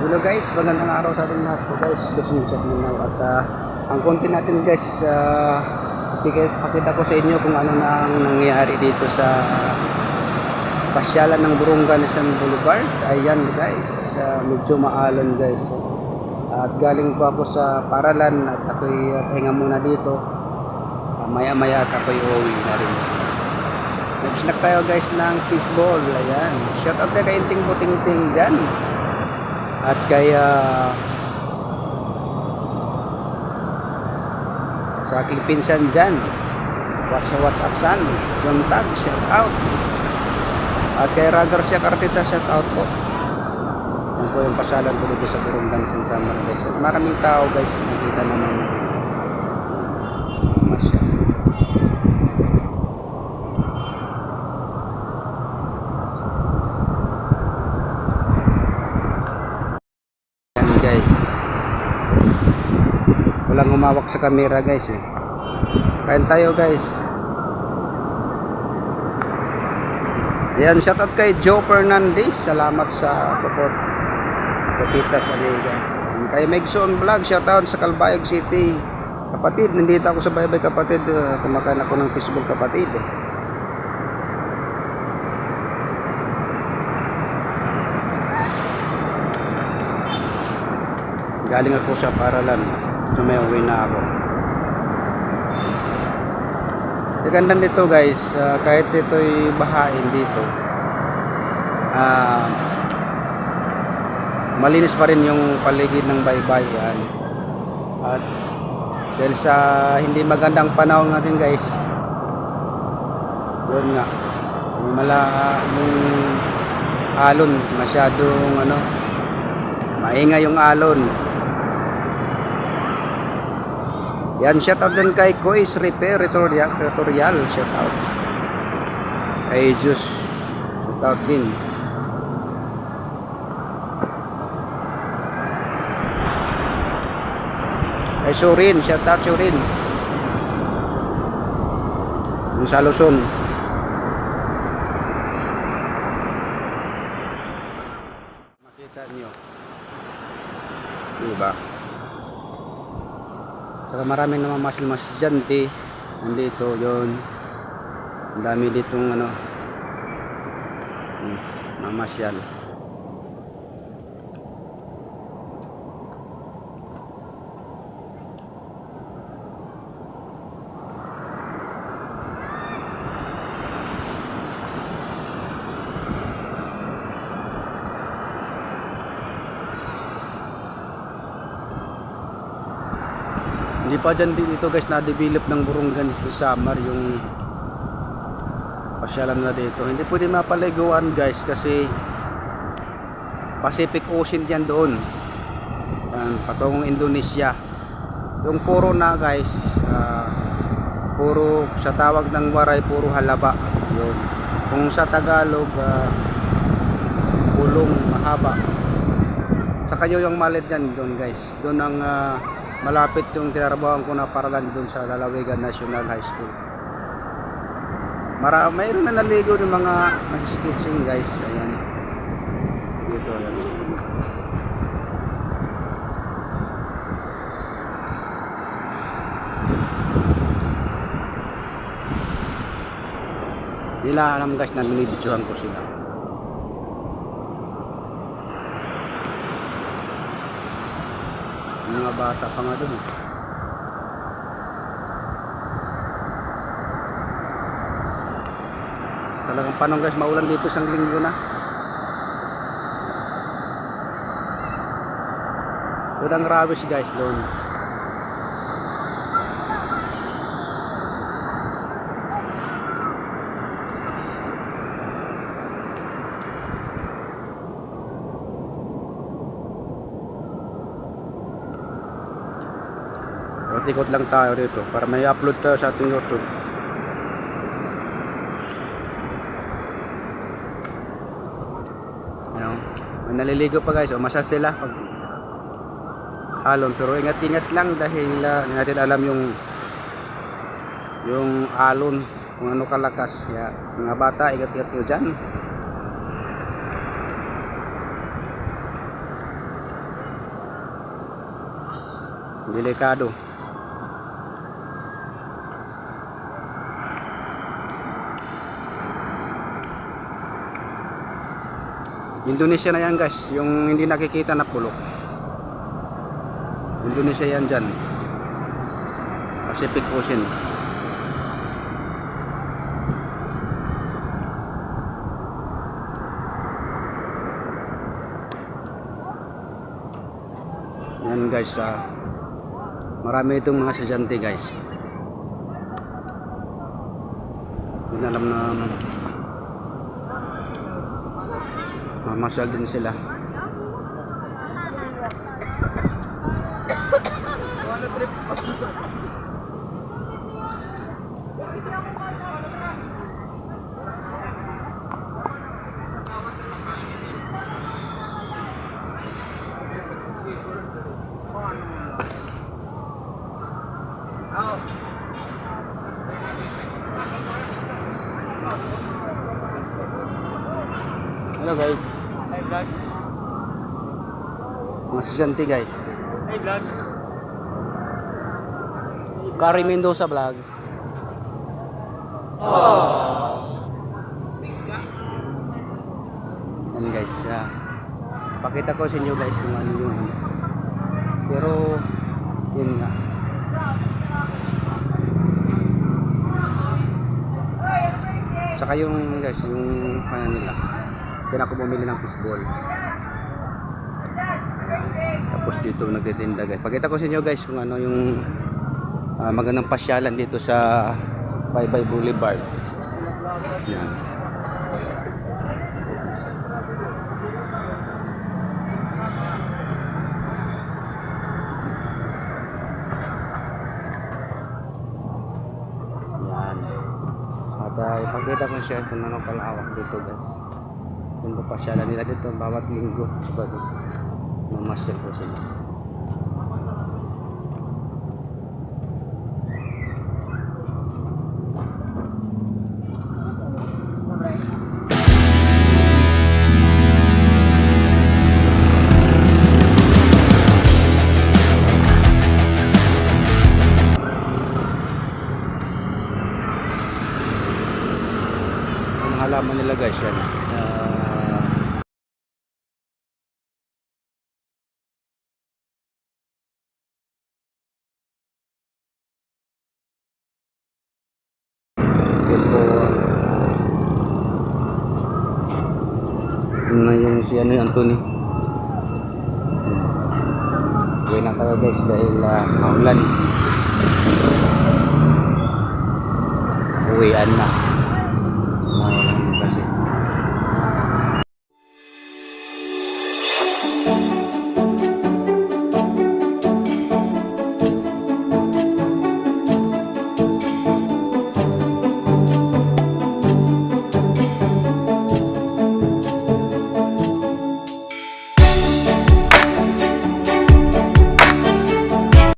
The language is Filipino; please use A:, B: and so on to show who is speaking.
A: Hello guys, magandang araw sa ating lahat po guys. Gusto nyo sa Mindanao at ang content natin guys, pakita ko sa inyo kung ano na ang nangyayari dito sa pasyalan ng Burungan National Boulevard. Ayan guys, medyo maalon guys. At galing po ako sa paralan at ako'y pahinga muna dito. Maya maya at ako'y uuwi na rin. Nag-snack tayo guys ng fishball. Ayan, shout out kay Inting Buting-ting dyan. At kaya sa aking pinsan dyan, WhatsApp san, John Tag, shout out. At kay Ragar siya Kartita, shout out po. Yan po yung pasalan ko dito sa Burungan sa Summer guys. At maraming tao guys, nakita naman masya. Guys, walang humawak sa camera guys eh. Kain tayo guys. Yan, shoutout kay Joe Fernandez, salamat sa support. Kapita sa liga. Kay Megson Vlog, shoutout sa Calbayog City. Kapatid, nandito ako sa Baybay kapatid, kumakain ako ng fishball kapatid eh. Galing ako sa paralan, so may uwi na ako. Ganda nito guys, kahit ito'y bahain dito, malinis pa rin yung paligid ng baybayan. At dahil sa hindi magandang panahon natin guys, yun nga, yung alon, masyadong maingay yung alon. Yan, shoutout din kay Kois Repair Tutorial, shoutout. Kay Jus, shoutout din. Kay Surin, shoutout Surin. Yung sa Luzon. Makita nyo. Diba? Saka maraming namamasyal estudyante nandito yun. Ang dami ditong mamasyal. Hindi pa dyan dito guys na-develop ng Burungan dito sa Samar yung pasyalan na dito. Hindi pwede mapaliguan guys kasi Pacific Ocean yan doon. Patungong Indonesia. Yung puro na guys, puro sa tawag ng Waray, puro halaba. Yun. Kung sa Tagalog, pulong mahaba. Saka yung malit yan doon guys. Doon ang malapit yung tinarabahan ko na paralan doon sa Lalawigan National High School. Mayroon na naligo ng mga nag-sketching guys. Ayan. Dito yan. Nila alam guys na binibidyohan ko sila. Mga bata pa nga doon. Talagang panong guys, maulan dito isang linggo na. Doon ang rawis guys doon. Ikot lang tayo dito para may upload tayo sa ating YouTube. May naliligo pa guys, masas sila pag alon, pero ingat-ingat lang dahil hindi natin alam yung alon kung ano kalakas. Kaya mga bata, ingat-ingat kayo dyan. Delikado. Indonesia na yan guys, yung hindi nakikita na pulo. Indonesia yan dyan, Pacific Ocean. Yan guys, marami itong mga estudyante guys. Hindi alam na mamasyal din sila. Hello guys.
B: Hey vlog.
A: Mga estudyante guys.
B: Hey vlog.
A: Kari Mendoza vlog. Yan guys, pakita ko sa inyo guys kung ano yung pero yun nga. Saka yung guys, yung kaya nila. Kaya ako bumili ng fishball. Tapos dito nagtitinda guys. Pakita ko sa inyo guys kung ano yung magandang pasyalan dito sa Baybay Boulevard. Yan. Yan. At ipakita ko siya kung ano kalawak dito guys. Yung pasyalan nila dito bawat linggo. Sabado. Mamasyal ko sila. Ang halaman nila guys yan. Ito na yung si ano yung Anthony. Uwi na tayo guys dahil maulan. Uwian na.